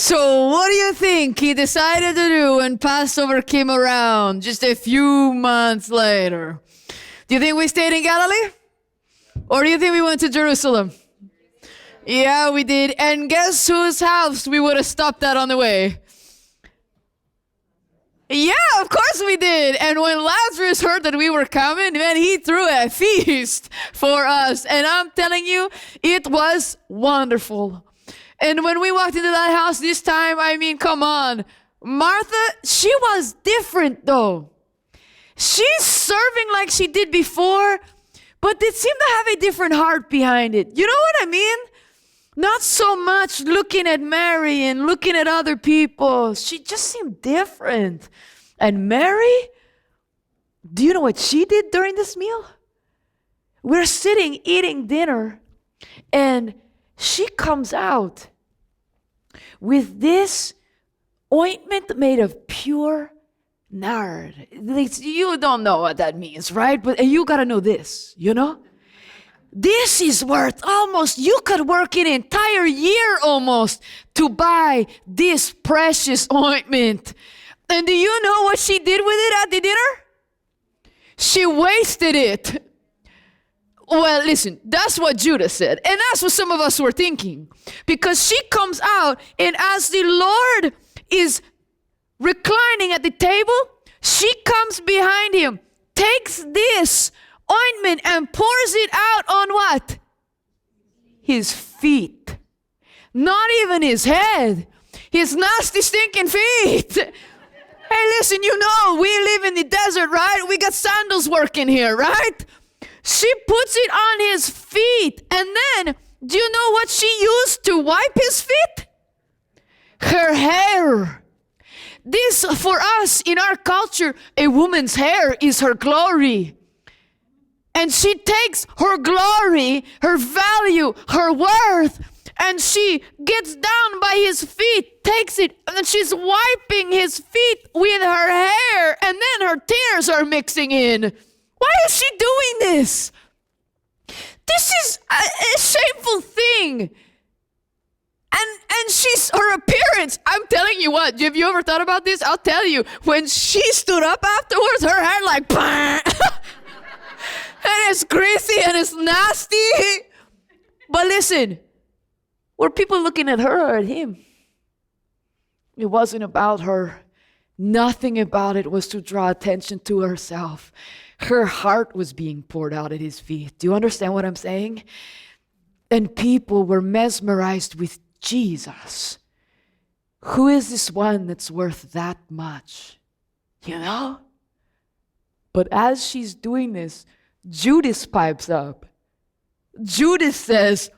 So what do you think he decided to do when Passover came around just a few months later? Do you think we stayed in Galilee? Or do you think we went to Jerusalem? Yeah, we did. And guess whose house we would have stopped at on the way? Yeah, of course we did. And when Lazarus heard that we were coming, man, he threw a feast for us. And I'm telling you, it was wonderful. And when we walked into that house this time, I mean, come on. Martha, she was different though. She's serving like she did before, but it seemed to have a different heart behind it. You know what I mean? Not so much looking at Mary and looking at other people. She just seemed different. And Mary, do you know what she did during this meal? We're sitting eating dinner, and she comes out with this ointment made of pure nard. You don't know what that means, right? But you gotta know this, you know? This is worth almost, you could work an entire year almost to buy this precious ointment. And do you know what she did with it at the dinner? She wasted it. Well, listen, that's what Judas said. And that's what some of us were thinking. Because she comes out, and as the Lord is reclining at the table, she comes behind him, takes this ointment and pours it out on what? His feet. Not even his head. His nasty, stinking feet. Hey, listen, you know, we live in the desert, right? We got sandals working here, right? She puts it on his feet. And then, do you know what she used to wipe his feet? Her hair. This, for us, in our culture, a woman's hair is her glory. And she takes her glory, her value, her worth, and she gets down by his feet, takes it, and she's wiping his feet with her hair, and then her tears are mixing in. Why is she doing this? This is a shameful thing. And she's, her appearance, I'm telling you what, have you ever thought about this? I'll tell you, when she stood up afterwards, her hair like, and it's greasy and it's nasty. But listen, were people looking at her or at him? It wasn't about her. Nothing about it was to draw attention to herself. Her heart was being poured out at his feet. Do you understand what I'm saying? And people were mesmerized with Jesus. Who is this one that's worth that much? You know? But as she's doing this, Judas pipes up. Judas says,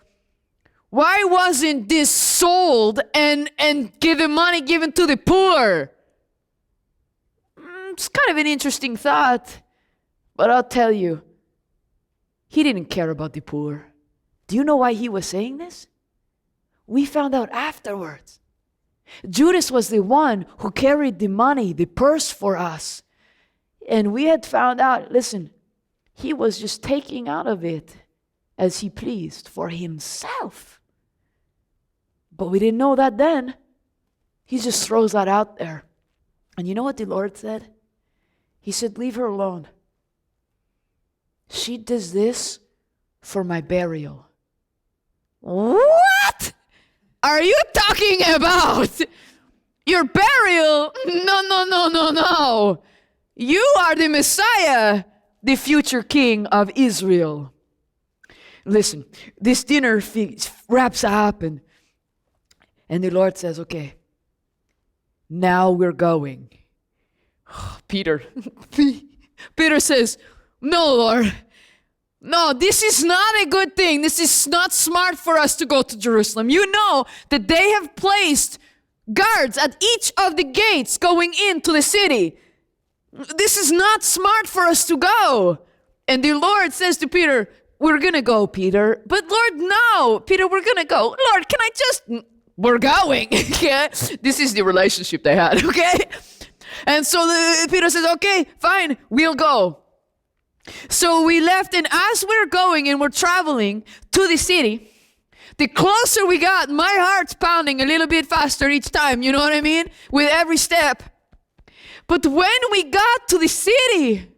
why wasn't this sold and money given to the poor? It's kind of an interesting thought, but I'll tell you, he didn't care about the poor. Do you know why he was saying this? We found out afterwards. Judas was the one who carried the money, the purse for us. And we had found out, listen, he was just taking out of it as he pleased for himself. But we didn't know that then. He just throws that out there. And you know what the Lord said? He said, leave her alone. She does this for my burial. What are you talking about? Your burial? No. You are the Messiah, the future king of Israel. Listen, this dinner wraps up and the Lord says, okay, now we're going. Peter says, no, Lord. No, this is not a good thing. This is not smart for us to go to Jerusalem. You know that they have placed guards at each of the gates going into the city. This is not smart for us to go. And the Lord says to Peter, we're going to go, Peter. But Lord, no. Peter, we're going to go. Lord, can I just... We're going. Okay? This is the relationship they had, okay? And so Peter says, okay, fine, we'll go. So we left, and as we're going and we're traveling to the city, The closer we got, my heart's pounding a little bit faster each time, you know what I mean? With every step. But when we got to the city,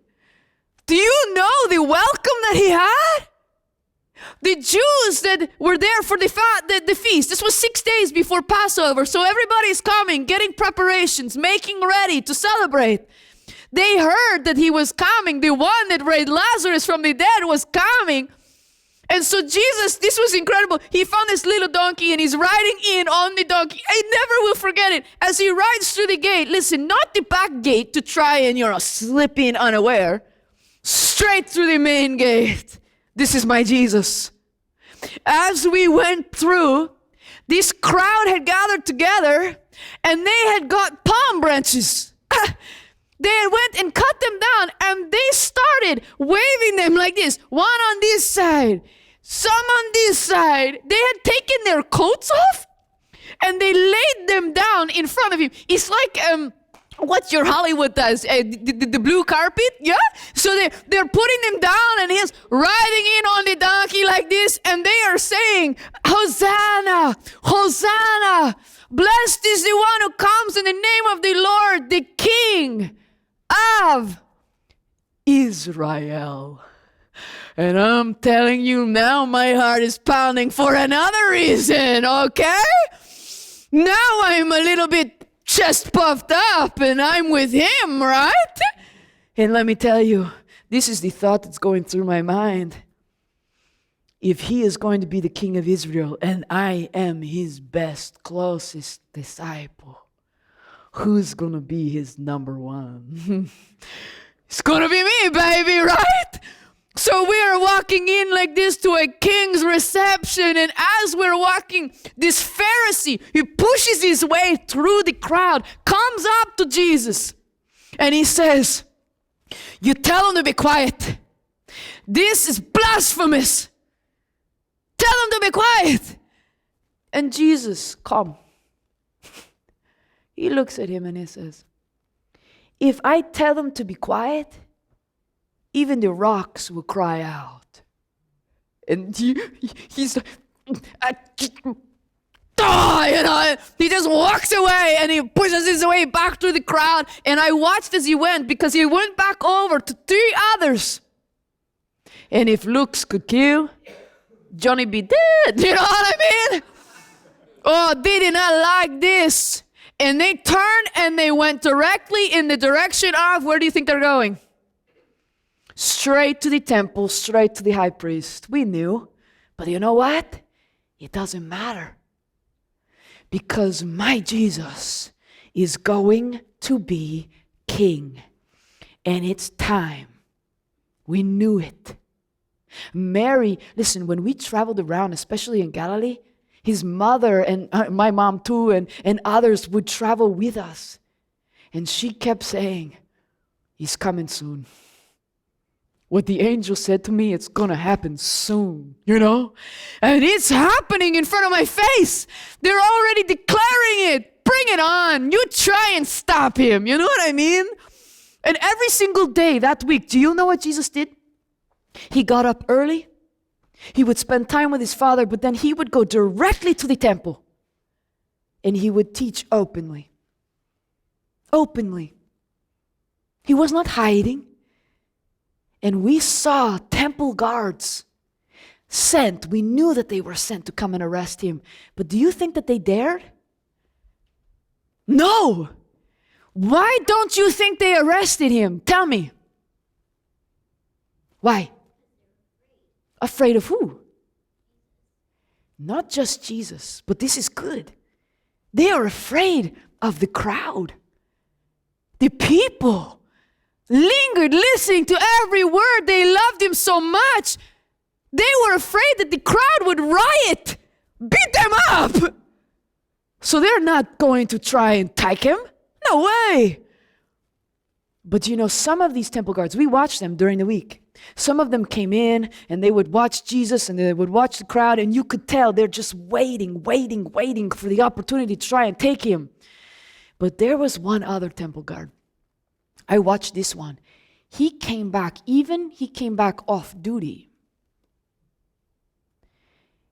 do you know the welcome that he had? The Jews that were there for the feast, this was 6 days before Passover, so everybody's coming, getting preparations, making ready to celebrate. They heard that he was coming. The one that raised Lazarus from the dead was coming. And so Jesus, this was incredible. He found this little donkey and he's riding in on the donkey. I never will forget it. As he rides through the gate, listen, not the back gate to try and, slip in unaware. Straight through the main gate. This is my Jesus. As we went through, this crowd had gathered together and they had got palm branches. They went and cut them down and they started waving them like this. One on this side, some on this side. They had taken their coats off and they laid them down in front of him. It's like what your Hollywood does, the blue carpet, yeah? So they're putting them down and he's riding in on the donkey like this and they are saying, Hosanna, Hosanna, blessed is the one who comes in the name of the Lord, the King of Israel. And I'm telling you now, my heart is pounding for another reason, okay? Now I'm a little bit chest puffed up and I'm with him, right? And let me tell you, this is the thought that's going through my mind. If he is going to be the King of Israel and I am his best, closest disciple, who's going to be his number one? It's going to be me, baby, right? So we are walking in like this to a king's reception, and as we're walking, this Pharisee, he pushes his way through the crowd, comes up to Jesus, and he says, you tell him to be quiet. This is blasphemous. Tell him to be quiet. And Jesus, come. He looks at him and he says, if I tell them to be quiet, even the rocks will cry out. And he's like, he just walks away and he pushes his way back through the crowd. And I watched as he went, because he went back over to 3 others. And if looks could kill, Johnny be dead. You know what I mean? Oh, they did not like this. And they turned and they went directly in the direction of, where do you think they're going? Straight to the temple, straight to the high priest. We knew. But you know what? It doesn't matter. Because my Jesus is going to be king. And it's time. We knew it. Mary, listen, when we traveled around, especially in Galilee, his mother and my mom too and others would travel with us. And she kept saying, he's coming soon. What the angel said to me, it's going to happen soon, And it's happening in front of my face. They're already declaring it. Bring it on. You try and stop him. You know what I mean? And every single day that week, do you know what Jesus did? He got up early. He would spend time with his Father, but then he would go directly to the temple. And he would teach openly. Openly. He was not hiding. And we saw temple guards sent. We knew that they were sent to come and arrest him. But do you think that they dared? No. Why don't you think they arrested him? Tell me. Why? Afraid of who? Not just Jesus, but this is good. They are afraid of the crowd. The people lingered listening to every word. They loved him so much. They were afraid that the crowd would riot, beat them up. So they're not going to try and take him. No way. But some of these temple guards, we watched them during the week. Some of them came in and they would watch Jesus and they would watch the crowd, and you could tell they're just waiting for the opportunity to try and take him. But there was one other temple guard. I watched this one. He came back off duty.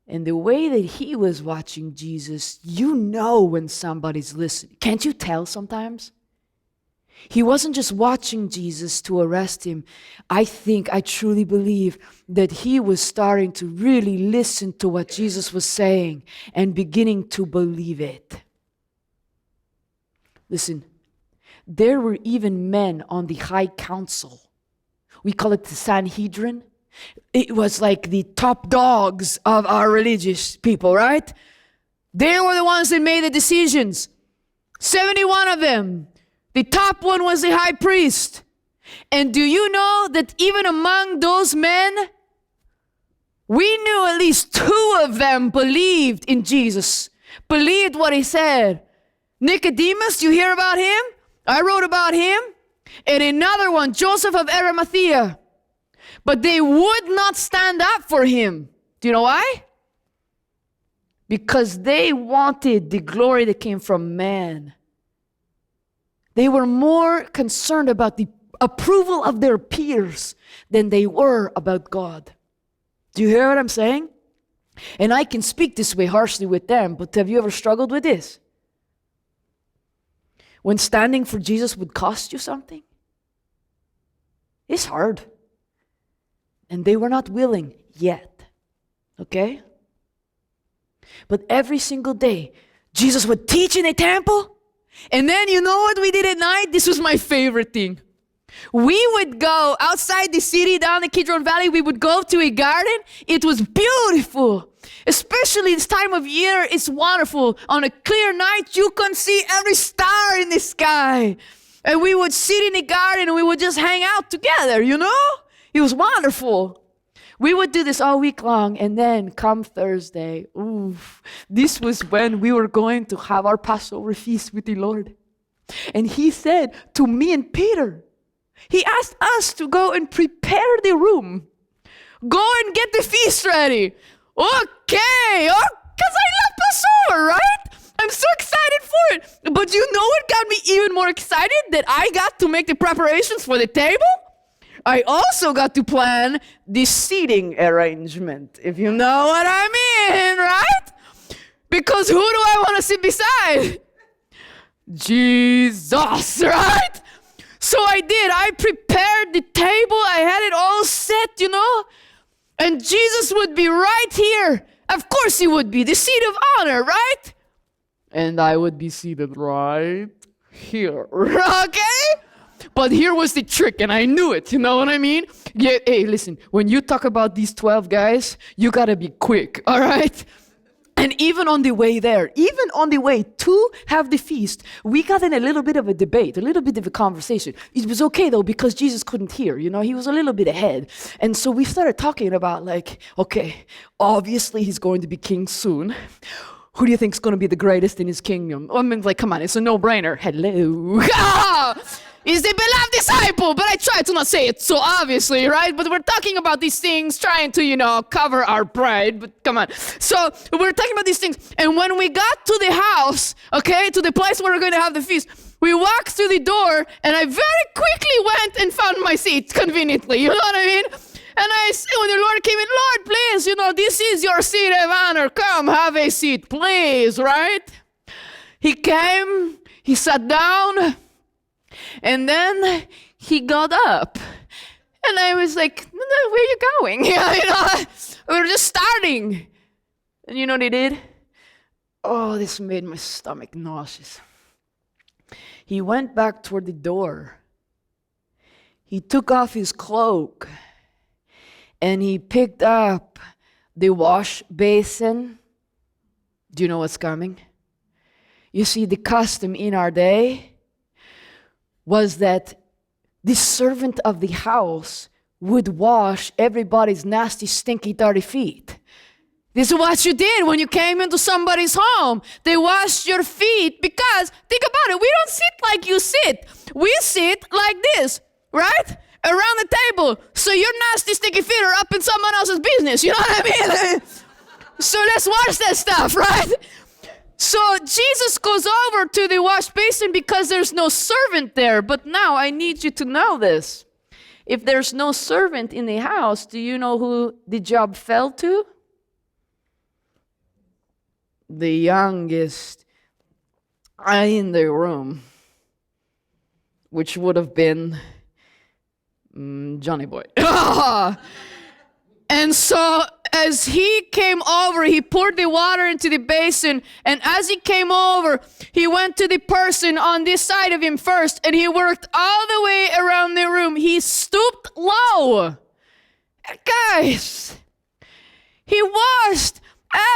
And the way that he was watching Jesus, you know when somebody's listening. Can't you tell sometimes? He wasn't just watching Jesus to arrest him. I truly believe that he was starting to really listen to what Jesus was saying and beginning to believe it. Listen, there were even men on the high council. We call it the Sanhedrin. It was like the top dogs of our religious people, right? They were the ones that made the decisions. 71 of them. The top one was the high priest. And do you know that even among those men, we knew at least 2 of them believed in Jesus, believed what he said. Nicodemus, you hear about him? I wrote about him. And another one, Joseph of Arimathea. But they would not stand up for him. Do you know why? Because they wanted the glory that came from man. They were more concerned about the approval of their peers than they were about God. Do you hear what I'm saying? And I can speak this way harshly with them, but have you ever struggled with this? When standing for Jesus would cost you something? It's hard. And they were not willing yet. Okay? But every single day, Jesus would teach in the temple. And then you know what we did at night? This was my favorite thing. We would go outside the city, down the Kidron Valley. We would go to a garden. It was beautiful. Especially this time of year, it's wonderful. On a clear night, you can see every star in the sky. And we would sit in the garden and we would just hang out together, you know? It was wonderful. We would do this all week long, and then come Thursday, this was when we were going to have our Passover feast with the Lord. And he said to me and Peter, he asked us to go and prepare the room. Go and get the feast ready. Okay, because I love Passover, right? I'm so excited for it. But you know what got me even more excited? That I got to make the preparations for the table. I also got to plan the seating arrangement, if you know what I mean, right? Because who do I want to sit beside? Jesus, right? So I did. I prepared the table. I had it all set, you know? And Jesus would be right here. Of course he would be. The seat of honor, right? And I would be seated right here, okay? But here was the trick, and I knew it, you know what I mean? Yeah, hey, listen, when you talk about these 12 guys, you gotta be quick, all right? And even on the way there, even on the way to have the feast, we got in a little bit of a debate, a little bit of a conversation. It was okay, though, because Jesus couldn't hear, you know? He was a little bit ahead. And so we started talking about, like, okay, obviously he's going to be king soon. Who do you think is going to be the greatest in his kingdom? I mean, like, come on, it's a no-brainer. Hello. He's the beloved disciple, but I try to not say it so obviously, right? But we're talking about these things, trying to, you know, cover our pride, but come on. So we're talking about these things, and when we got to the house, okay, to the place where we're going to have the feast, we walked through the door, and I very quickly went and found my seat, conveniently, you know what I mean? And when the Lord came in, Lord, please, you know, this is your seat of honor. Come, have a seat, please, right? He came, he sat down, and then he got up. And I was like, where are you going? You know, we were just starting. And you know what he did? Oh, this made my stomach nauseous. He went back toward the door. He took off his cloak. And he picked up the wash basin. Do you know what's coming? You see, the custom in our day was that the servant of the house would wash everybody's nasty, stinky, dirty feet. This is what you did when you came into somebody's home. They washed your feet because, think about it, we don't sit like you sit. We sit like this, right? Around the table. So your nasty, sticky feet are up in someone else's business. You know what I mean? So let's wash that stuff, right? So Jesus goes over to the wash basin because there's no servant there. But now I need you to know this. If there's no servant in the house, do you know who the job fell to? the youngest in the room, which would have been Johnny Boy. And so as he came over, he poured the water into the basin. And as he came over, he went to the person on this side of him first. And he worked all the way around the room. He stooped low. Guys, he washed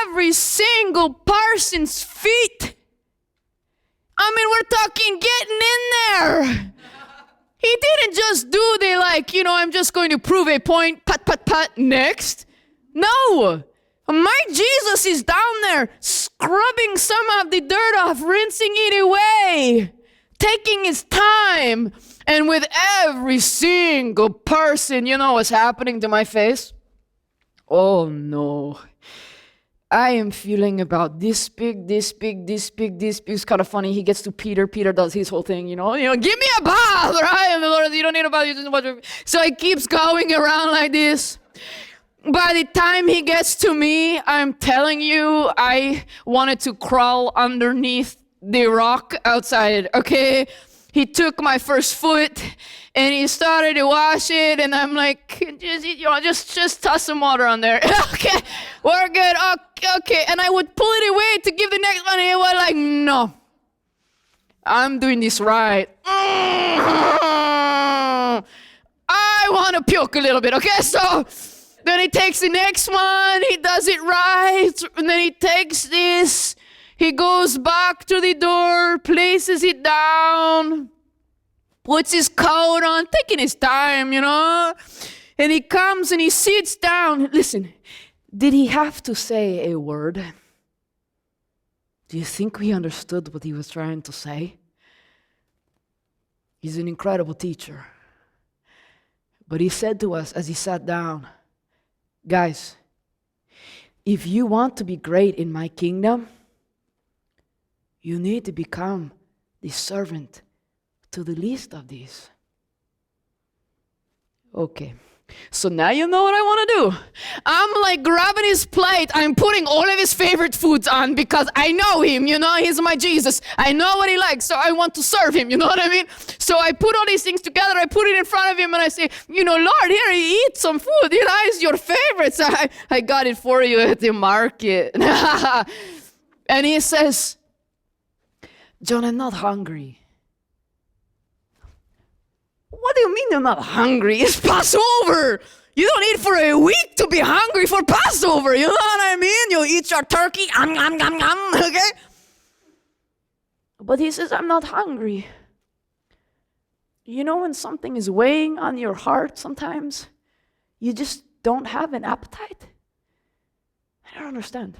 every single person's feet. I mean, we're talking getting in there. He didn't just do the I'm just going to prove a point, pat, next. No. My Jesus is down there scrubbing some of the dirt off, rinsing it away, taking his time. And with every single person, you know what's happening to my face? Oh no. I am feeling about this big. It's kind of funny. He gets to Peter. Peter does his whole thing, give me a bath, right? And the Lord, you don't need a bath. You just watch it. So he keeps going around like this. By the time he gets to me, I'm telling you, I wanted to crawl underneath the rock outside, okay? He took my first foot and he started to wash it, and I'm like, just toss some water on there. Okay, we're good. Okay, and I would pull it away to give the next one, and he was like, no, I'm doing this right. I want to puke a little bit. Okay, so then he takes the next one, he does it right, and then he takes this, he goes back to the door, places it down, puts his coat on, taking his time, and he comes and he sits down. Listen, did he have to say a word? Do you think we understood what he was trying to say? He's an incredible teacher. But he said to us as he sat down, guys, if you want to be great in my kingdom, you need to become the servant to the least of these. Okay. So now you know what I want to do. I'm like grabbing his plate. I'm putting all of his favorite foods on because I know him, he's my Jesus. I know what he likes, so I want to serve him, you know what I mean? So I put all these things together. I put it in front of him and I say, Lord, here, eat some food. It's your favorites. I got it for you at the market. And he says, John, I'm not hungry. What do you mean you're not hungry? It's Passover. You don't eat for a week to be hungry for Passover. You know what I mean? You eat your turkey, okay? But he says, I'm not hungry. When something is weighing on your heart sometimes, you just don't have an appetite? I don't understand.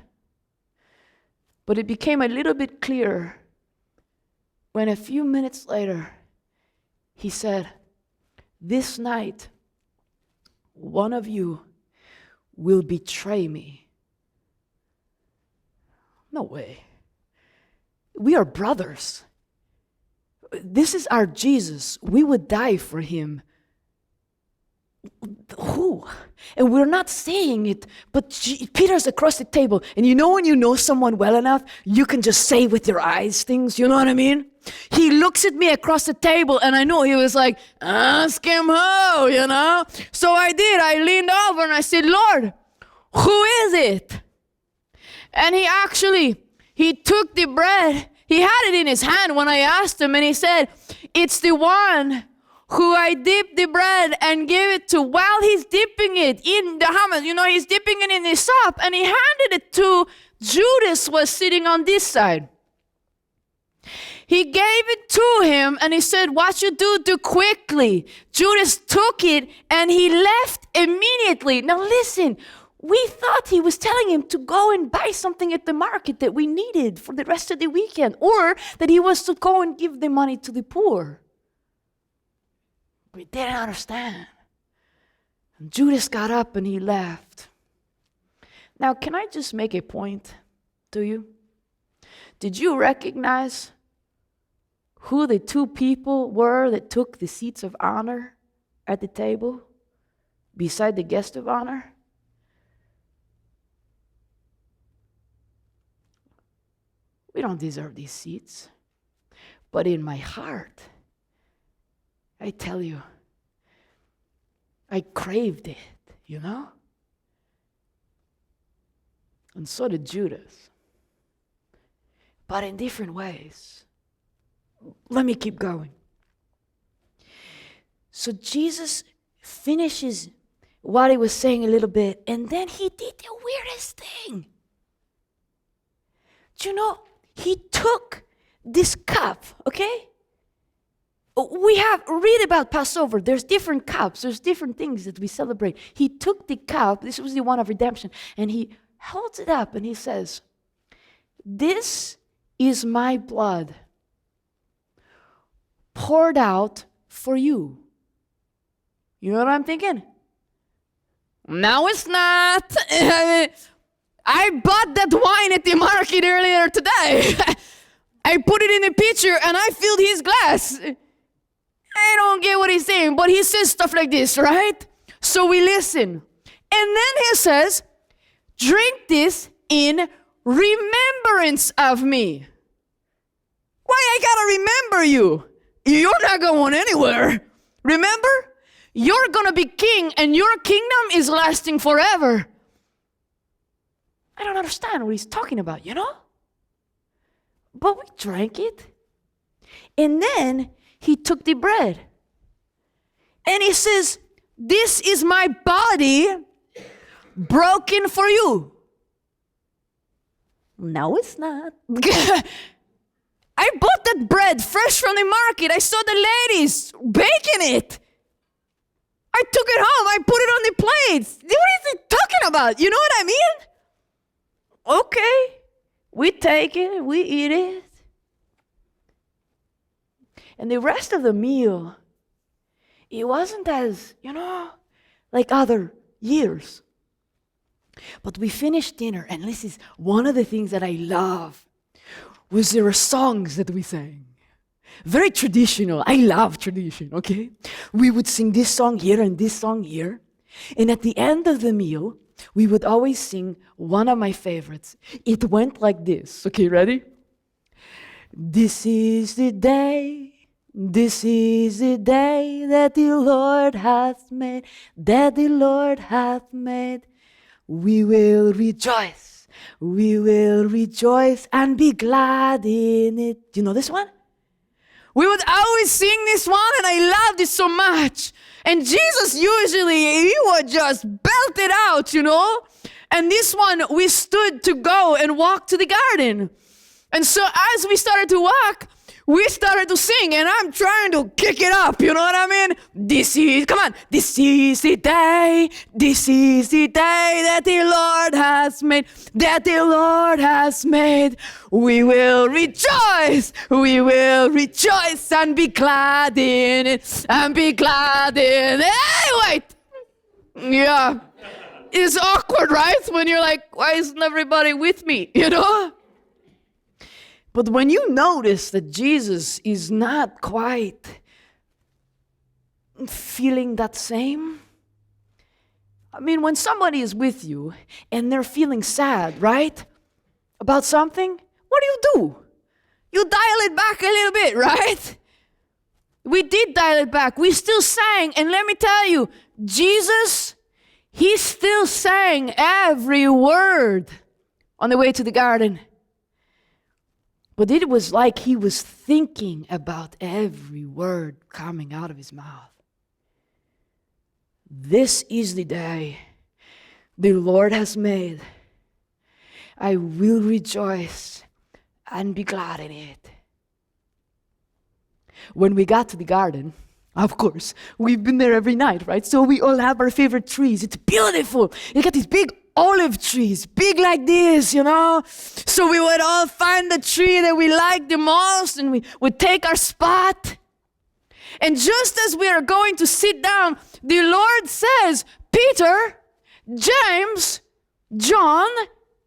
But it became a little bit clearer when a few minutes later, he said, this night, one of you will betray me. No way. We are brothers. This is our Jesus. We would die for him. Who? And we're not saying it, but Peter's across the table. And when you know someone well enough, you can just say with your eyes things, you know what I mean? He looks at me across the table, and I know he was like, ask him who, So I did. I leaned over and I said, Lord, who is it? And he took the bread. He had it in his hand when I asked him, and he said, it's the one who I dipped the bread and gave it to while he's dipping it in the hummus. He's dipping it in the sop, and he handed it to Judas, was sitting on this side. He gave it to him, and he said, what you do quickly. Judas took it, and he left immediately. Now listen, we thought he was telling him to go and buy something at the market that we needed for the rest of the weekend, or that he was to go and give the money to the poor. We didn't understand. And Judas got up and he left. Now, can I just make a point to you? Did you recognize who the two people were that took the seats of honor at the table beside the guest of honor? We don't deserve these seats. But in my heart, I tell you, I craved it, you know? And so did Judas. But in different ways. Let me keep going. So Jesus finishes what he was saying a little bit, and then he did the weirdest thing. Do you know, he took this cup, okay? Read about Passover. There's different cups. There's different things that we celebrate. He took the cup, this was the one of redemption, and he holds it up and he says, "This is my blood poured out for you." You know what I'm thinking? No, it's not. I bought that wine at the market earlier today. I put it in a pitcher and I filled his glass. I don't get what he's saying, but he says stuff like this, right? So we listen. And then he says, "Drink this in remembrance of me." Why I gotta remember you? You're not going anywhere. Remember? You're gonna be king and your kingdom is lasting forever. I don't understand what he's talking about, you know? But we drank it. And then he took the bread. And he says, "This is my body broken for you." No, it's not. I bought that bread fresh from the market. I saw the ladies baking it. I took it home. I put it on the plates. What is he talking about? You know what I mean? Okay. We take it. We eat it. And the rest of the meal, it wasn't as, like other years. But we finished dinner, and this is one of the things that I love, was there were songs that we sang. Very traditional. I love tradition, okay? We would sing this song here and this song here. And at the end of the meal, we would always sing one of my favorites. It went like this. Okay, ready? This is the day that the Lord hath made, that the Lord hath made. We will rejoice and be glad in it. Do you know this one? We would always sing this one, and I loved it so much. And Jesus usually, he would just belt it out, And this one, we stood to go and walk to the garden. And so as we started to walk, we started to sing, and I'm trying to kick it up, you know what I mean? This is the day that the Lord has made, that the Lord has made. We will rejoice and be glad in it, Hey, wait! Yeah. It's awkward, right? When you're like, why isn't everybody with me, But when you notice that Jesus is not quite feeling that same, when somebody is with you and they're feeling sad, right, about something, what do? You dial it back a little bit, right? We did dial it back. We still sang, and let me tell you, Jesus, he still sang every word on the way to the garden. But it was like he was thinking about every word coming out of his mouth. This is the day the Lord has made. I will rejoice and be glad in it. When we got to the garden, of course, we've been there every night, right? So we all have our favorite trees. It's beautiful. You got these big olive trees, big like this, So we would all find the tree that we liked the most, and we would take our spot. And just as we are going to sit down, the Lord says, "Peter, James, John,"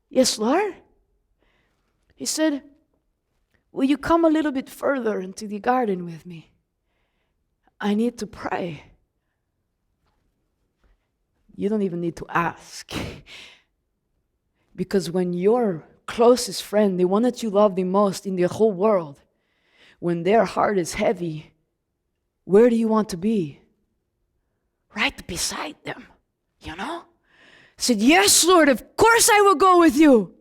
"Yes, Lord." He said, "Will you come a little bit further into the garden with me? I need to pray." You don't even need to ask. Because when you're closest friend, the one that you love the most in the whole world, when their heart is heavy, where do you want to be? Right beside them, you know? Said, yes, Lord, of course I will go with you.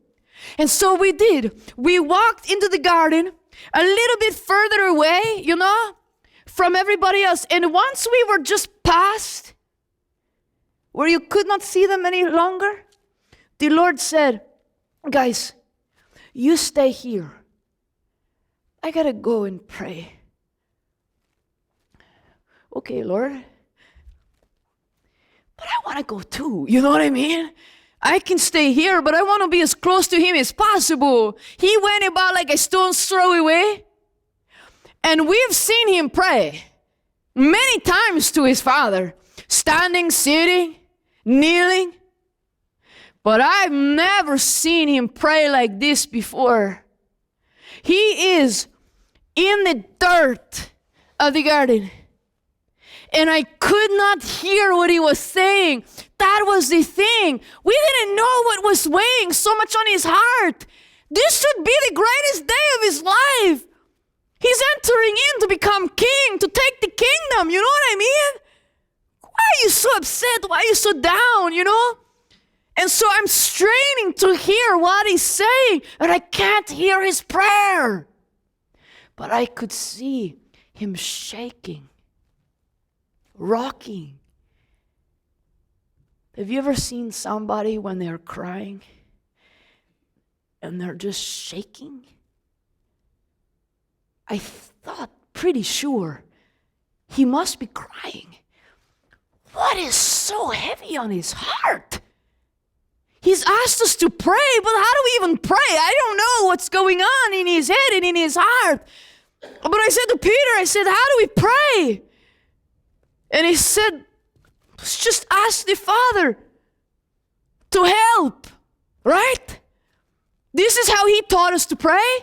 And so we did. We walked into the garden a little bit further away, you know, from everybody else. And once we were just past where you could not see them any longer, the Lord said, guys, you stay here. I gotta go and pray. Okay, Lord. But I want to go too. You know what I mean? I can stay here, but I want to be as close to him as possible. He went about like a stone's throw away. And we've seen him pray many times to his Father. Standing, sitting, kneeling. But I've never seen him pray like this before. He is in the dirt of the garden. And I could not hear what he was saying. That was the thing. We didn't know what was weighing so much on his heart. This should be the greatest day of his life. He's entering in to become king, to take the kingdom. You know what I mean? Why are you so upset? Why are you so down, you know? And so I'm straining to hear what he's saying, and I can't hear his prayer. But I could see him shaking, rocking. Have you ever seen somebody when they're crying and they're just shaking? I thought pretty sure he must be crying. What is so heavy on his heart? He's asked us to pray, but how do we even pray? I don't know what's going on in his head and in his heart. But I said to Peter, I said, how do we pray? And he said, just ask the Father to help, right? This is how he taught us to pray.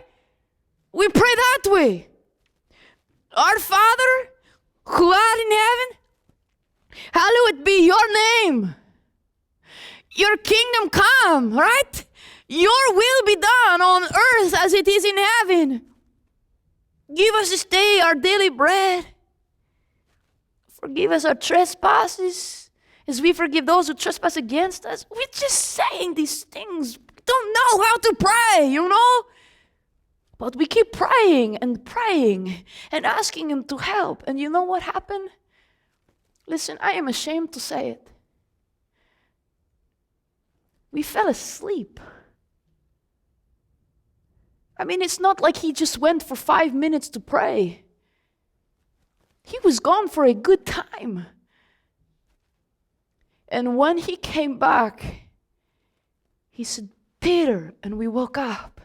We pray that way. Our Father, who art in heaven, hallowed be your name. Your kingdom come, right? Your will be done on earth as it is in heaven. Give us this day our daily bread. Forgive us our trespasses as we forgive those who trespass against us. We're just saying these things. We don't know how to pray, you know? But we keep praying and asking him to help. And you know what happened? Listen, I am ashamed to say it. We fell asleep. I mean, it's not like he just went for 5 minutes to pray. He was gone for a good time. And when he came back, he said, Peter, and we woke up.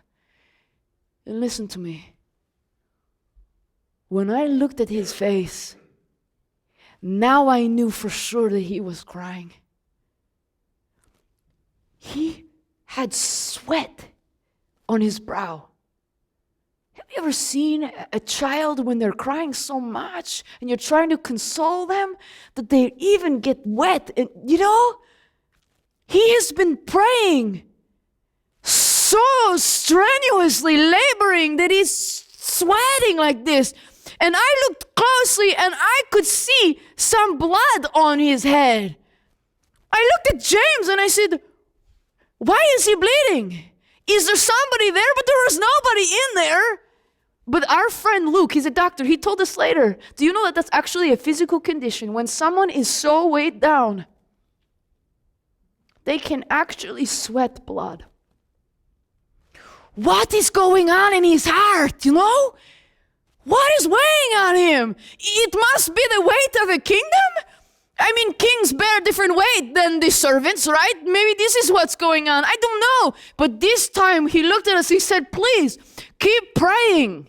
And listen to me. When I looked at his face, now I knew for sure that he was crying. He had sweat on his brow. Have you ever seen a child when they're crying so much and you're trying to console them that they even get wet? And you know, he has been praying so strenuously, laboring that he's sweating like this. And I looked closely and I could see some blood on his head. I looked at James and I said, why is he bleeding? Is there somebody there? But there was nobody in there. But our friend Luke, he's a doctor, he told us later, do you know that that's actually a physical condition? When someone is so weighed down, they can actually sweat blood. What is going on in his heart, you know? What is weighing on him? It must be the weight of a kingdom? I mean, kings bear different weight than the servants, right? Maybe this is what's going on. I don't know. But this time he looked at us, he said, please, keep praying.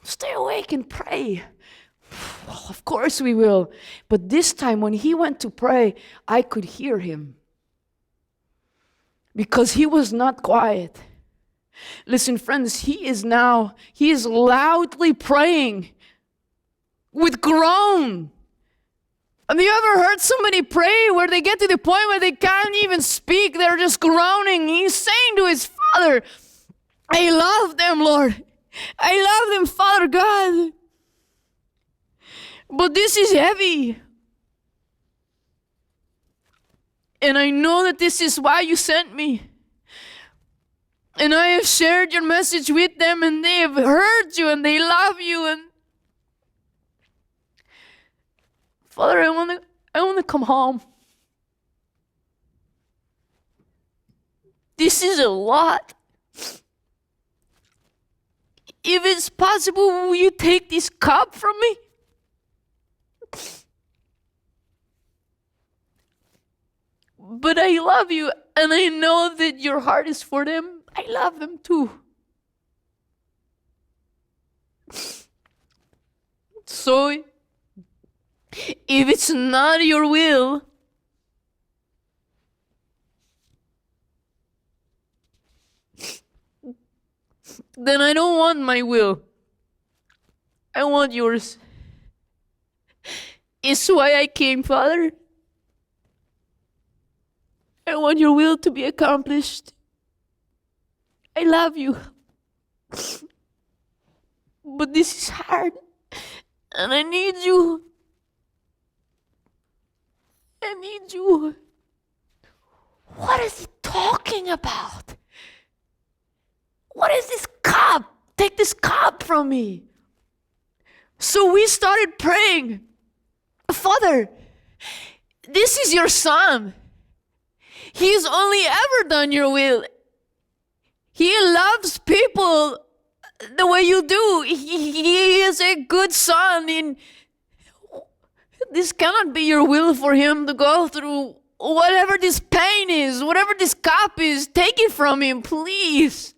Stay awake and pray. Well, of course we will. But this time when he went to pray, I could hear him. Because he was not quiet. Listen, friends, he is loudly praying with groan. Have you ever heard somebody pray where they get to the point where they can't even speak? They're just groaning. He's saying to his Father, I love them, Lord. I love them, Father God. But this is heavy. And I know that this is why you sent me. And I have shared your message with them, and they have heard you, and they love you. And Father, I want to come home. This is a lot. If it's possible, will you take this cup from me? But I love you, and I know that your heart is for them. I love them too. So, if it's not your will, then I don't want my will. I want yours. It's why I came, Father. I want your will to be accomplished. I love you. But this is hard. And I need you. I need you. What is he talking about? What is this cup? Take this cup from me. So we started praying. Father, this is your son. He's only ever done your will. He loves people the way you do. He is a good son. And this cannot be your will for him to go through whatever this pain is, whatever this cup is. Take it from him, please.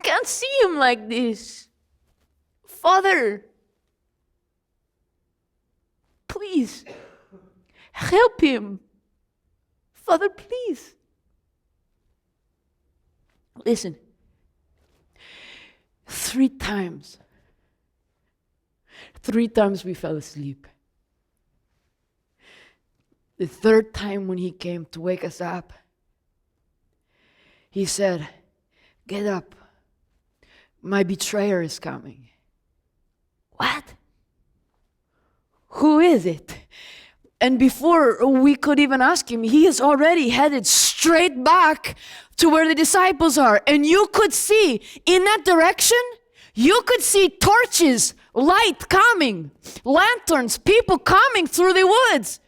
Can't see him like this. Father, please help him. Father, please. Listen. 3 times. 3 times we fell asleep. The 3rd time when he came to wake us up, he said, get up. My betrayer is coming. What? Who is it? And before we could even ask him, he is already headed straight back to where the disciples are. And you could see in that direction, you could see torches, light coming, lanterns, people coming through the woods.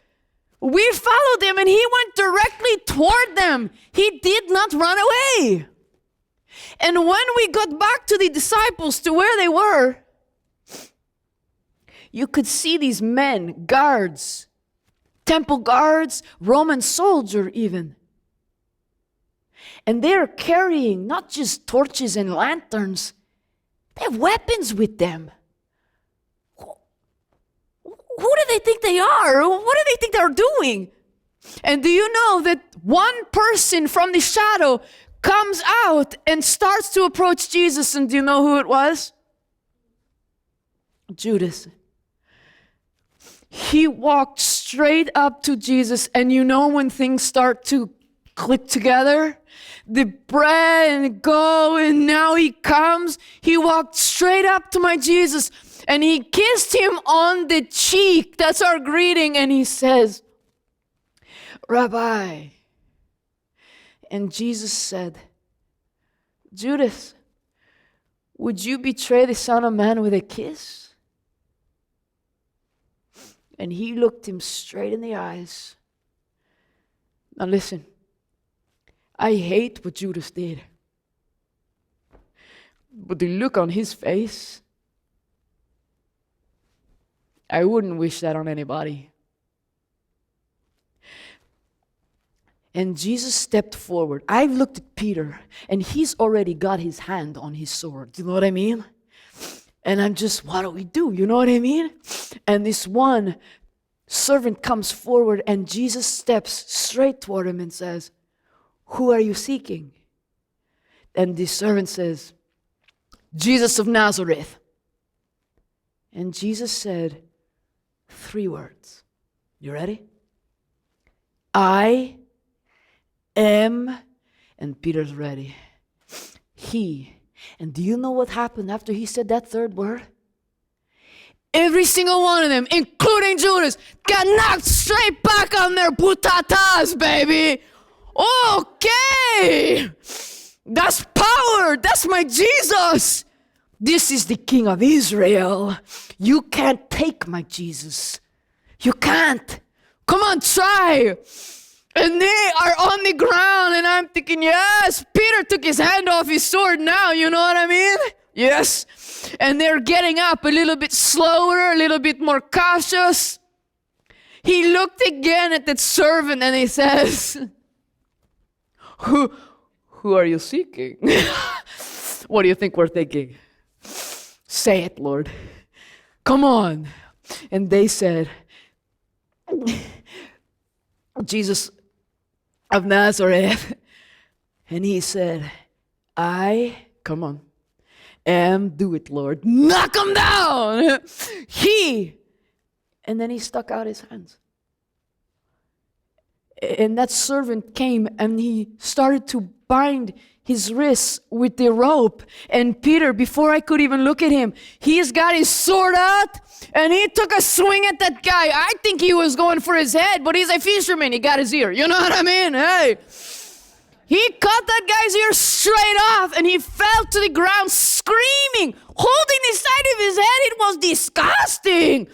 We followed him and he went directly toward them. He did not run away. And when we got back to the disciples, to where they were, you could see these men, guards, temple guards, Roman soldier even. And they're carrying not just torches and lanterns, they have weapons with them. Who do they think they are? What do they think they're doing? And do you know that one person from the shadow comes out and starts to approach Jesus, and do you know who it was? Judas. He walked straight up to Jesus, and you know when things start to click together? The bread and go, and now he comes. He walked straight up to my Jesus, and he kissed him on the cheek. That's our greeting. And he says, Rabbi. And Jesus said, Judas, would you betray the Son of Man with a kiss? And he looked him straight in the eyes. Now listen, I hate what Judas did. But the look on his face, I wouldn't wish that on anybody. And Jesus stepped forward. I've looked at Peter, and he's already got his hand on his sword. You know what I mean? And I'm just, what do we do? You know what I mean? And this one servant comes forward, and Jesus steps straight toward him and says, who are you seeking? And the servant says, Jesus of Nazareth. And Jesus said, 3 words. You ready? I am, and Peter's ready. He. And do you know what happened after he said that 3rd word? Every single one of them, including Judas, got knocked straight back on their putatas, baby. Okay. That's power. That's my Jesus. This is the King of Israel. You can't take my Jesus. You can't. Come on, try. And they are on the ground, and I'm thinking, yes, Peter took his hand off his sword now, you know what I mean? Yes. And they're getting up a little bit slower, a little bit more cautious. He looked again at that servant and he says, Who are you seeking? What do you think we're thinking? Say it, Lord. Come on. And they said, Jesus of Nazareth. And he said, come on, do it, Lord. Knock him down. And then he stuck out his hands. And that servant came and he started to bind his wrists with the rope. And Peter, before I could even look at him, he's got his sword out and he took a swing at that guy. I think he was going for his head, but he's a fisherman. He got his ear. You know what I mean? Hey. He cut that guy's ear straight off and he fell to the ground screaming, holding the side of his head. It was disgusting.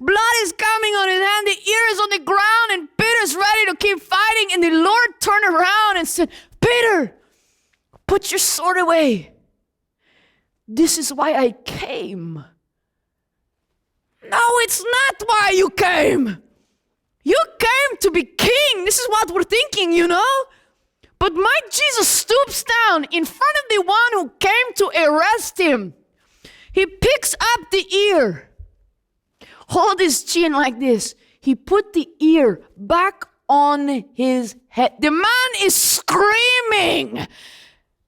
Blood is coming on his hand. The ear is on the ground and Peter's ready to keep fighting. And the Lord turned around and said, Peter, put your sword away. This is why I came. No, it's not why you came. You came to be king. This is what we're thinking, you know. But my Jesus stoops down in front of the one who came to arrest him. He picks up the ear. Hold his chin like this. He put the ear back on his head. The man is screaming.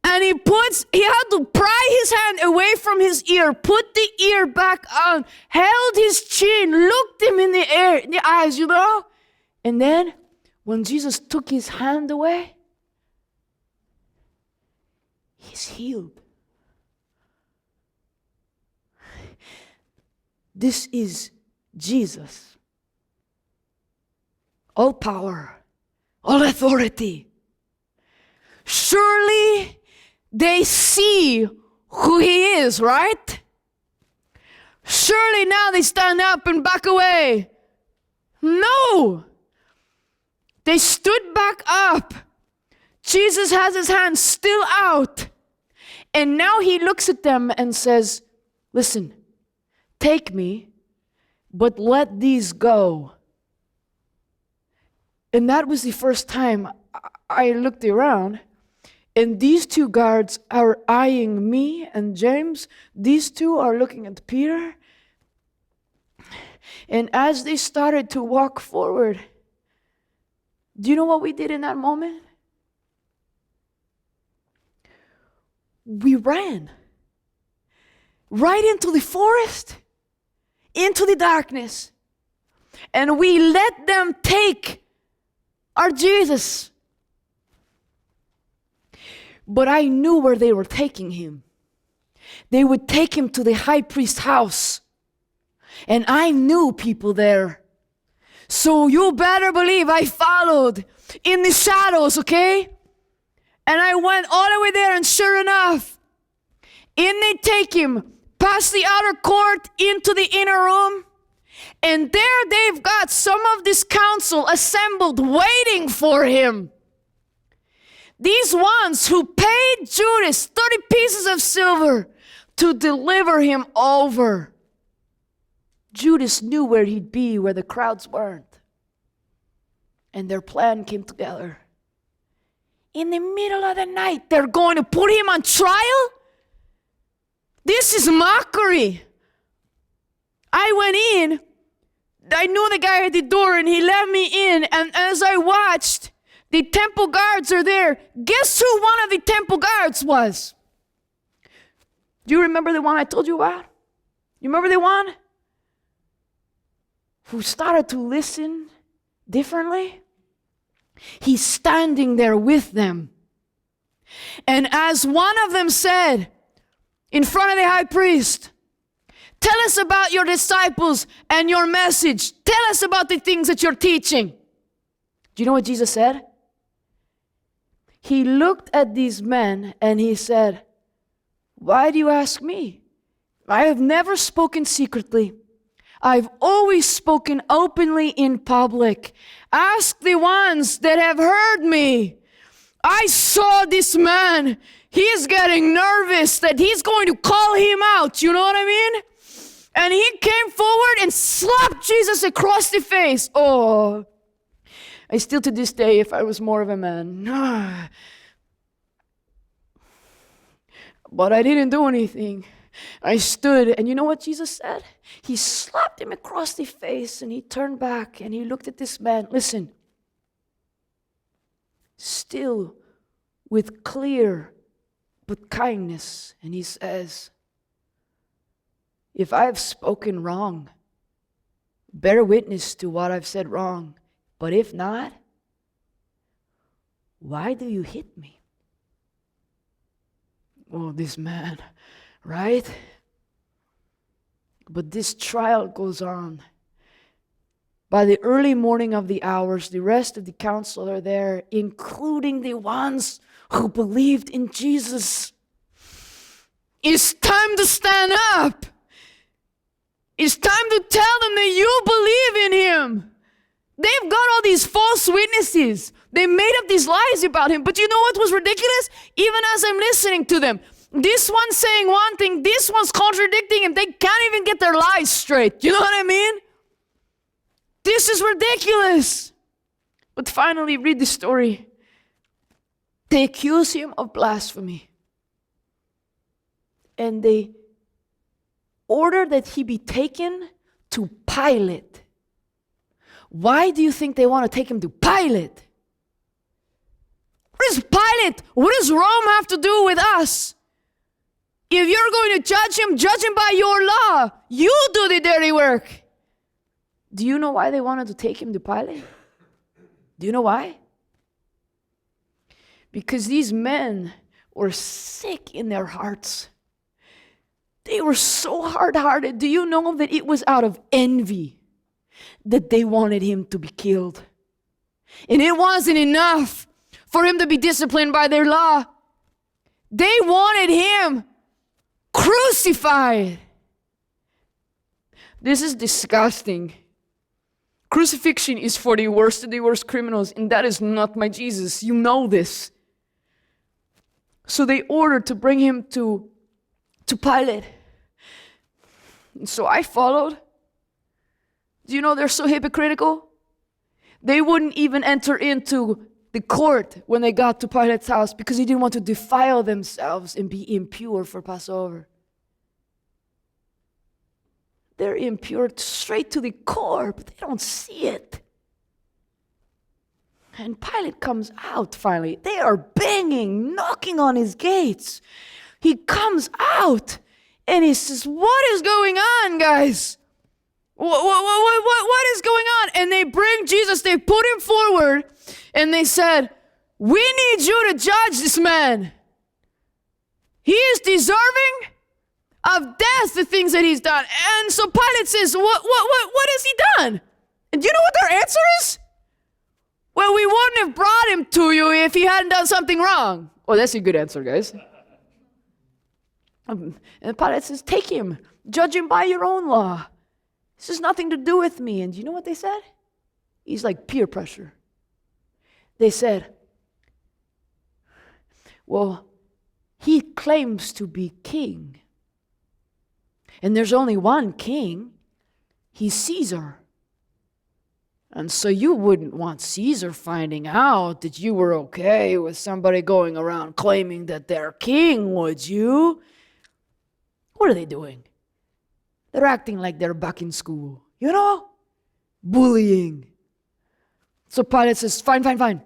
And he had to pry his hand away from his ear, put the ear back on, held his chin, looked him in the eyes, you know. And then when Jesus took his hand away, he's healed. This is Jesus. All power, all authority. Surely they see who he is, right? Surely now they stand up and back away. No. They stood back up. Jesus has his hand still out. And now he looks at them and says, listen, take me, but let these go. And that was the first time I looked around. And these 2 guards are eyeing me and James. These 2 are looking at Peter. And as they started to walk forward, do you know what we did in that moment? We ran right into the forest, into the darkness. And we let them take our Jesus. But I knew where they were taking him. They would take him to the high priest's house. And I knew people there. So you better believe I followed in the shadows, okay? And I went all the way there, and sure enough, in they take him past the outer court into the inner room. And there they've got some of this council assembled waiting for him. These ones who paid Judas 30 pieces of silver to deliver him over. Judas knew where he'd be, where the crowds weren't. And their plan came together. In the middle of the night, they're going to put him on trial? This is mockery. I went in. I knew the guy at the door, and he let me in. And as I watched, the temple guards are there. Guess who one of the temple guards was? Do you remember the one I told you about? You remember the one? who started to listen differently, he's standing there with them. And as one of them said in front of the high priest, tell us about your disciples and your message. Tell us about the things that you're teaching. Do you know what Jesus said? He looked at these men and he said, why do you ask me? I have never spoken secretly. I've always spoken openly in public. Ask the ones that have heard me. I saw this man. He is getting nervous that he's going to call him out. You know what I mean? And he came forward and slapped Jesus across the face. Oh, I still to this day, if I was more of a man. But I didn't do anything. I stood, and you know what Jesus said? He slapped him across the face, and he turned back, and he looked at this man. Listen. Still with clear but kindness. And he says, if I have spoken wrong, bear witness to what I've said wrong. But if not, why do you hit me? Oh, this man, right? But this trial goes on. By the early morning of the hours, the rest of the council are there, including the ones who believed in Jesus. It's time to stand up. It's time to tell them that you believe in him. They've got all these false witnesses. They made up these lies about him. But you know what was ridiculous? Even as I'm listening to them, this one's saying one thing, this one's contradicting him. They can't even get their lies straight. You know what I mean? This is ridiculous. But finally, read the story. They accuse him of blasphemy. And they order that he be taken to Pilate. Why do you think they want to take him to Pilate? What is Pilate? What does Rome have to do with us? If you're going to judge him by your law. You do the dirty work. Do you know why they wanted to take him to Pilate? Do you know why? Because these men were sick in their hearts. They were so hard-hearted. Do you know that it was out of envy that they wanted him to be killed? And it wasn't enough for him to be disciplined by their law. They wanted him crucified. This is disgusting. Crucifixion is for the worst of the worst criminals, and that is not my Jesus. You know this. So they ordered to bring him to Pilate. And so I followed. Do you know they're so hypocritical? They wouldn't even enter into the court when they got to Pilate's house because he didn't want to defile themselves and be impure for Passover. They're impure straight to the core, but they don't see it. And Pilate comes out finally. They are banging, knocking on his gates. He comes out and he says, what is going on, guys? What is going on? And they bring Jesus, they put him forward, and they said, we need you to judge this man. He is deserving of death, the things that he's done. And so Pilate says, what has he done? And do you know what their answer is? Well, we wouldn't have brought him to you if he hadn't done something wrong. Oh, that's a good answer, guys. And Pilate says, take him. Judge him by your own law. This has nothing to do with me. And do you know what they said? He's like peer pressure. They said, well, he claims to be king. And there's only one king. He's Caesar. And so you wouldn't want Caesar finding out that you were okay with somebody going around claiming that they're king, would you? What are they doing? They're acting like they're back in school. You know? Bullying. So Pilate says, fine.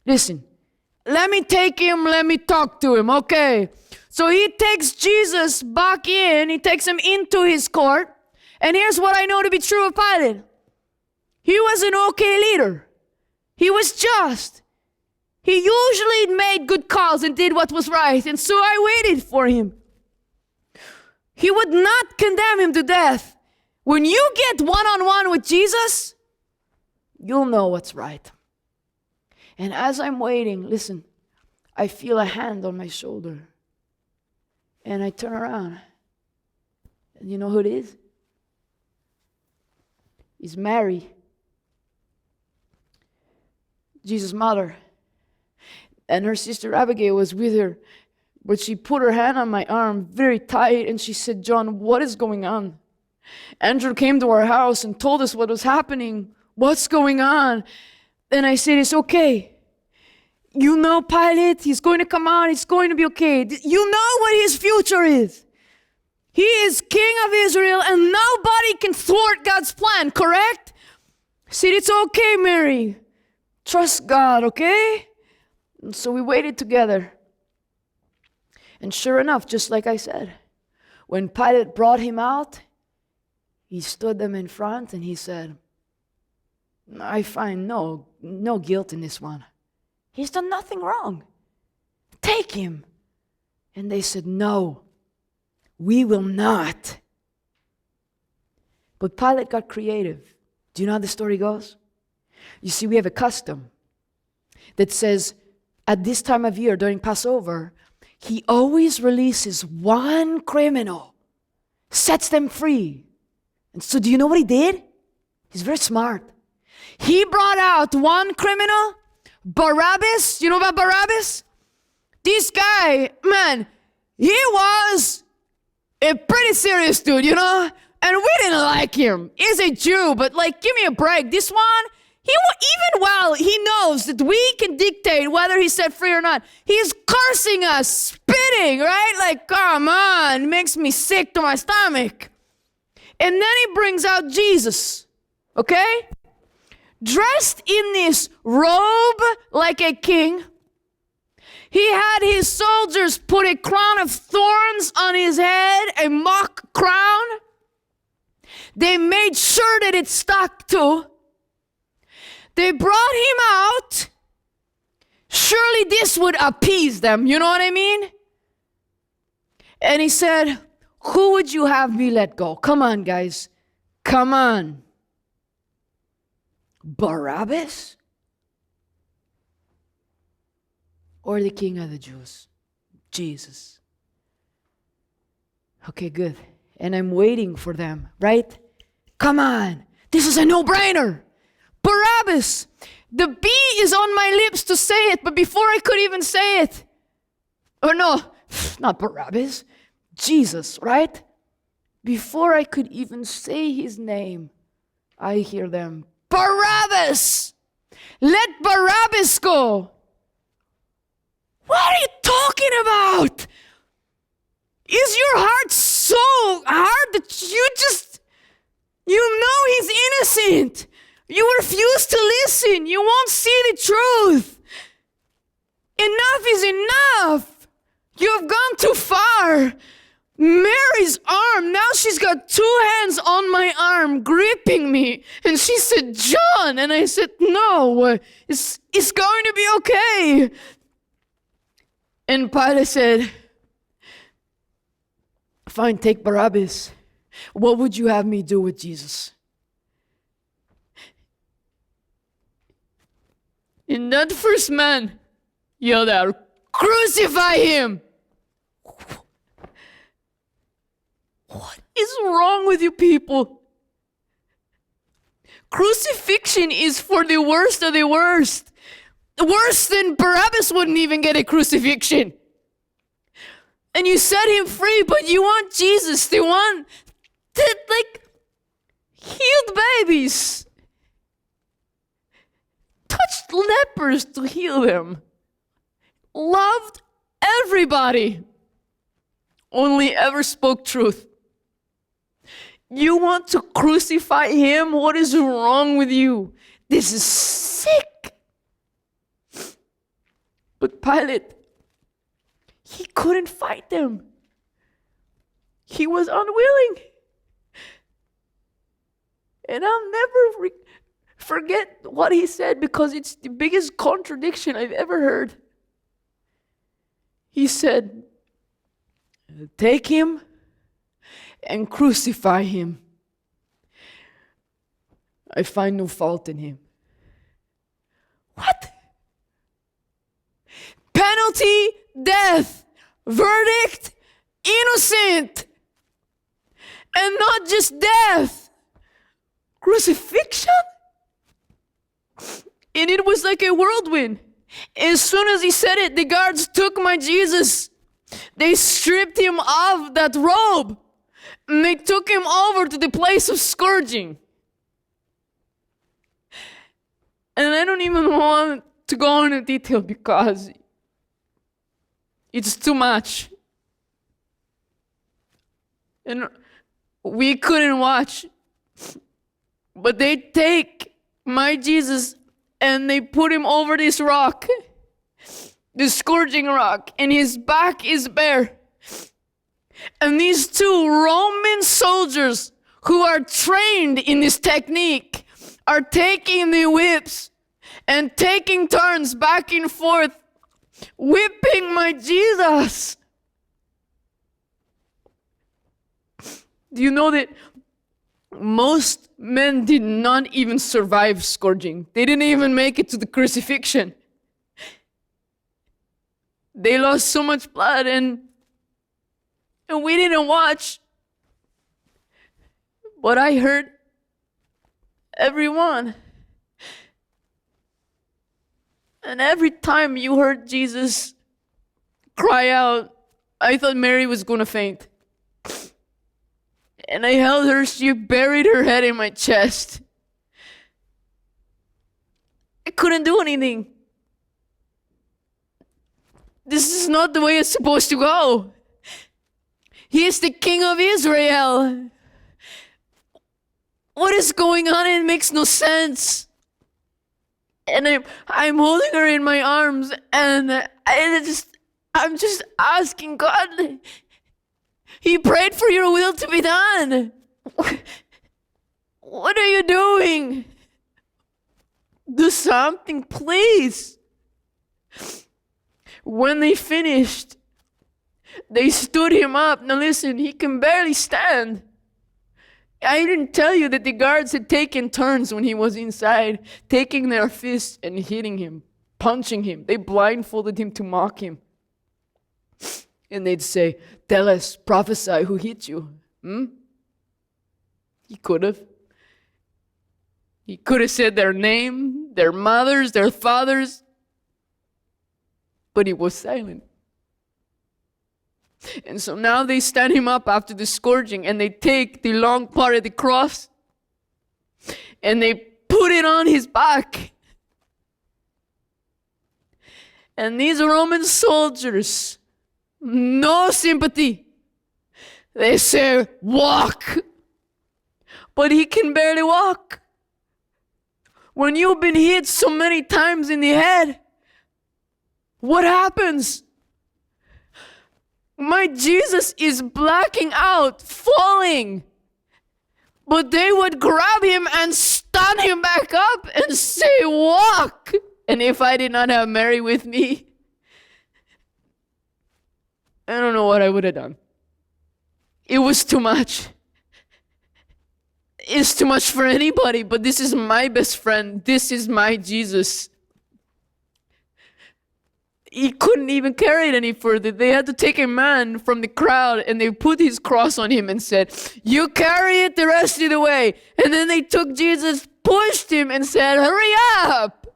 Listen, let me take him, let me talk to him, okay? So he takes Jesus back in, he takes him into his court. And here's what I know to be true of Pilate. He was an okay leader. He was just. He usually made good calls and did what was right. And so I waited for him. He would not condemn him to death. When you get one-on-one with Jesus, you'll know what's right. And as I'm waiting, listen, I feel a hand on my shoulder. And I turn around. And you know who it is? It's Mary, Jesus' mother. And her sister Abigail was with her. But she put her hand on my arm very tight and she said, John, what is going on? Andrew came to our house and told us what was happening. What's going on? And I said, it's okay. You know Pilate, he's going to come out, it's going to be okay. You know what his future is. He is king of Israel and nobody can thwart God's plan, correct? I said, it's okay, Mary. Trust God, okay? And so we waited together. And sure enough, just like I said, when Pilate brought him out, he stood them in front and he said, I find no guilt in this one. He's done nothing wrong. Take him. And they said, no, we will not. But Pilate got creative. Do you know how the story goes? You see, we have a custom that says at this time of year during Passover, he always releases one criminal, sets them free. And so do you know what he did? He's very smart. He brought out one criminal, Barabbas. You know about Barabbas? This guy, man, he was a pretty serious dude, you know? And we didn't like him. He's a Jew, but like, give me a break. This one, even while he knows that we can dictate whether he's set free or not, he's cursing us, spitting, right? Like, come on, makes me sick to my stomach. And then he brings out Jesus, okay? Dressed in this robe like a king. He had his soldiers put a crown of thorns on his head, a mock crown. They made sure that it stuck too. They brought him out. Surely this would appease them, you know what I mean? And he said, who would you have me let go? Come on, guys. Come on. Barabbas? Or the king of the Jews? Jesus. Okay, good. And I'm waiting for them, right? Come on. This is a no-brainer. Barabbas. The B is on my lips to say it, but before I could even say it, or no, not Barabbas, Jesus, right? Before I could even say his name, I hear them, Barabbas! Let Barabbas go! What are you talking about? Is your heart so hard that you know he's innocent? You refuse to listen. You won't see the truth. Enough is enough. You have gone too far. Mary's arm, now she's got two hands on my arm gripping me. And she said, John. And I said, no, it's going to be okay. And Pilate said, fine, take Barabbas. What would you have me do with Jesus? And that first man yelled out, crucify him! What is wrong with you people? Crucifixion is for the worst of the worst. Worse than Barabbas wouldn't even get a crucifixion. And you set him free, but you want Jesus, the one that healed babies, touched lepers to heal them, loved everybody, only ever spoke truth. You want to crucify him? What is wrong with you? This is sick. But Pilate, he couldn't fight them. He was unwilling. And I'll never forget what he said because it's the biggest contradiction I've ever heard. He said, take him and crucify him. I find no fault in him. What? Penalty, death. Verdict, innocent. And not just death. Crucifixion? And it was like a whirlwind. As soon as he said it, the guards took my Jesus. They stripped him of that robe. And they took him over to the place of scourging. And I don't even want to go into detail because it's too much. And we couldn't watch. But they take my Jesus and they put him over this rock, the scourging rock, and his back is bare. And these two Roman soldiers who are trained in this technique are taking the whips and taking turns back and forth, whipping my Jesus. Do you know that most men did not even survive scourging? They didn't even make it to the crucifixion. They lost so much blood and we didn't watch. But I heard everyone. And every time you heard Jesus cry out, I thought Mary was going to faint. And I held her, she buried her head in my chest. I couldn't do anything. This is not the way it's supposed to go. He is the King of Israel. What is going on? It makes no sense. And I'm holding her in my arms, and I'm just asking God. He prayed for your will to be done. What are you doing? Do something, please. When they finished, they stood him up. Now listen, he can barely stand. I didn't tell you that the guards had taken turns when he was inside, taking their fists and hitting him, punching him. They blindfolded him to mock him. And they'd say, tell us, prophesy, who hit you? He could have. He could have said their name, their mothers, their fathers. But he was silent. And so now they stand him up after the scourging and they take the long part of the cross and they put it on his back. And these Roman soldiers, no sympathy. They say, walk. But he can barely walk. When you've been hit so many times in the head, what happens? My Jesus is blacking out, falling. But they would grab him and stand him back up and say, walk. And if I did not have Mary with me, I don't know what I would have done. It was too much. It's too much for anybody, but this is my best friend. This is my Jesus. He couldn't even carry it any further. They had to take a man from the crowd and they put his cross on him and said, you carry it the rest of the way. And then they took Jesus, pushed him and said, hurry up.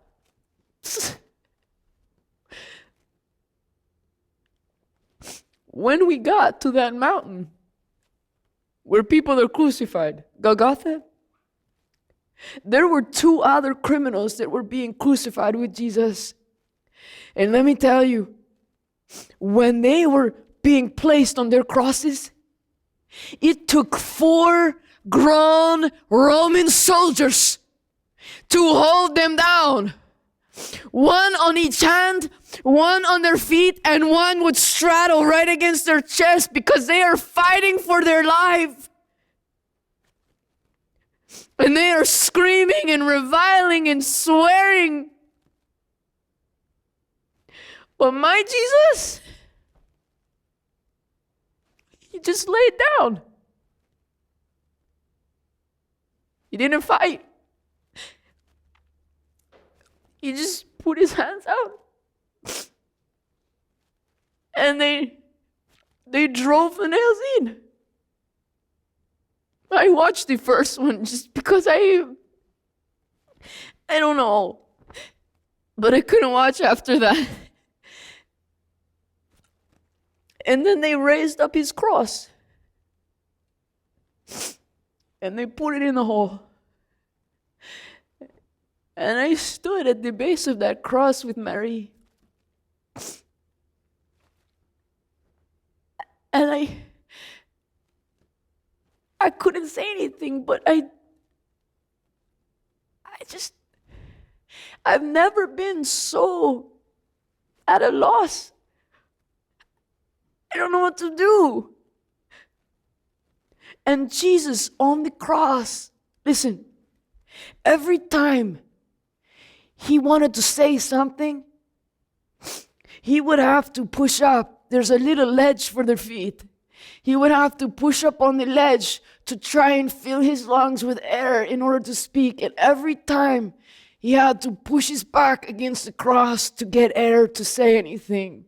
When we got to that mountain where people are crucified, Golgotha, there were two other criminals that were being crucified with Jesus. And let me tell you, when they were being placed on their crosses, it took 4 grown Roman soldiers to hold them down. One on each hand, one on their feet, and one would straddle right against their chest because they are fighting for their life. And they are screaming and reviling and swearing. But my Jesus, he just laid down. He didn't fight. He just put his hands out. And they drove the nails in. I watched the first one just because I don't know. But I couldn't watch after that. And then they raised up his cross. And they put it in the hole. And I stood at the base of that cross with Mary. And I couldn't say anything, but I've never been so at a loss. I don't know what to do. And Jesus on the cross, listen, every time he wanted to say something, he would have to push up. There's a little ledge for their feet. He would have to push up on the ledge to try and fill his lungs with air in order to speak. And every time he had to push his back against the cross to get air to say anything.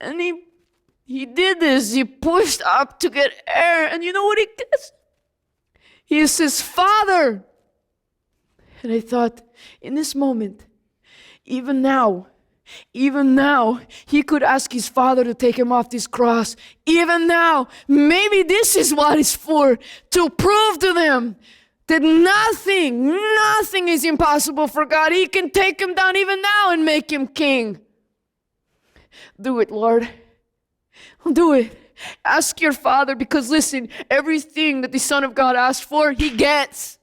And he did this. He pushed up to get air. And you know what he does? He says, Father. And I thought, in this moment, even now, he could ask his Father to take him off this cross. Even now, maybe this is what it's for, to prove to them that nothing is impossible for God. He can take him down even now and make him king. Do it, Lord. Do it. Ask your Father, because listen, everything that the Son of God asked for, he gets.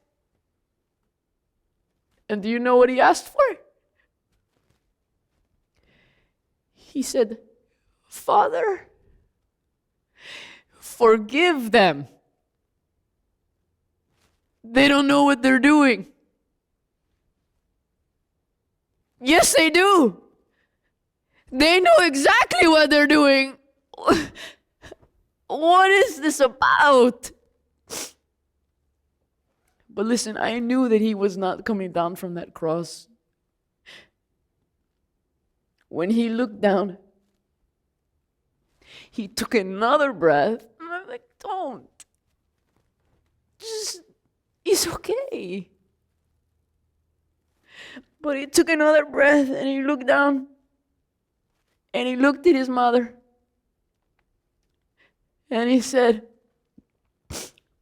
And do you know what he asked for? He said, Father, forgive them. They don't know what they're doing. Yes, they do. They know exactly what they're doing. What is this about? But listen, I knew that he was not coming down from that cross. When he looked down, he took another breath. And I'm like, don't. Just, it's okay. But he took another breath and he looked down. And he looked at his mother. And he said,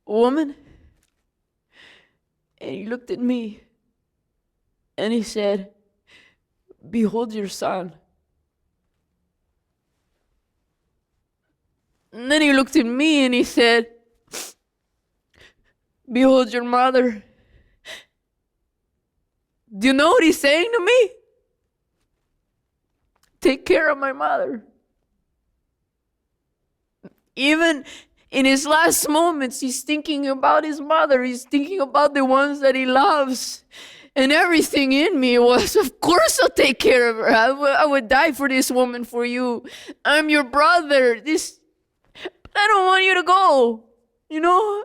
Woman. And he looked at me. And he said, Behold your son. And then he looked at me and he said, Behold your mother. Do you know what he's saying to me? Take care of my mother. Even in his last moments, he's thinking about his mother. He's thinking about the ones that he loves. And everything in me was, of course I'll take care of her. I would die for this woman, for you. I'm your brother. I don't want you to go. You know?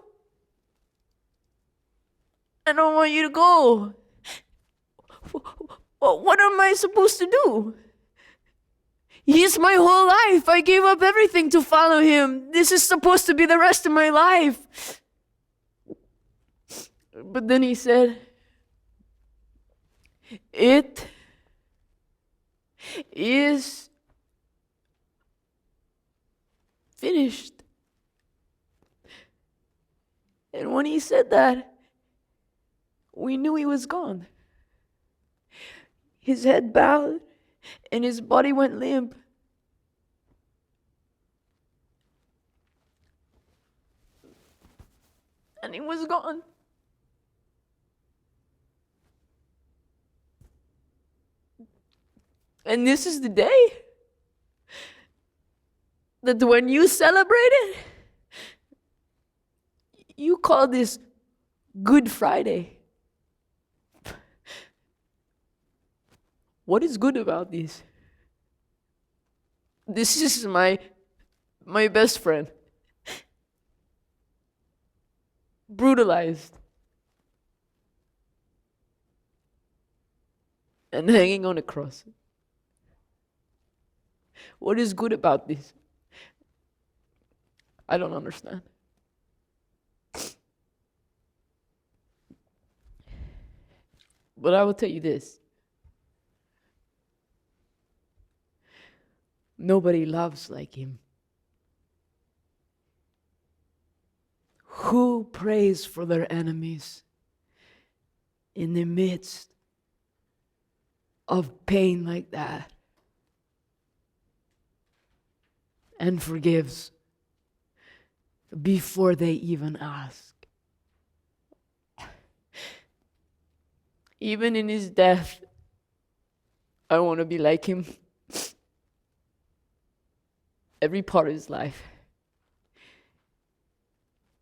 I don't want you to go. What am I supposed to do? He's my whole life. I gave up everything to follow him. This is supposed to be the rest of my life. But then he said, It is finished. And when he said that, we knew he was gone. His head bowed and his body went limp. And he was gone. And this is the day that when you celebrate it, you call this Good Friday. What is good about this? This is my best friend. Brutalized. And hanging on a cross. What is good about this? I don't understand. But I will tell you this. Nobody loves like him. Who prays for their enemies in the midst of pain like that and forgives before they even ask? Even in his death, I want to be like him. Every part of his life.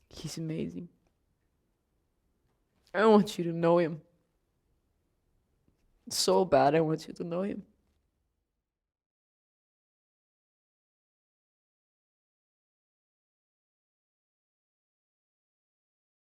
He's amazing. I want you to know him. So bad, I want you to know him.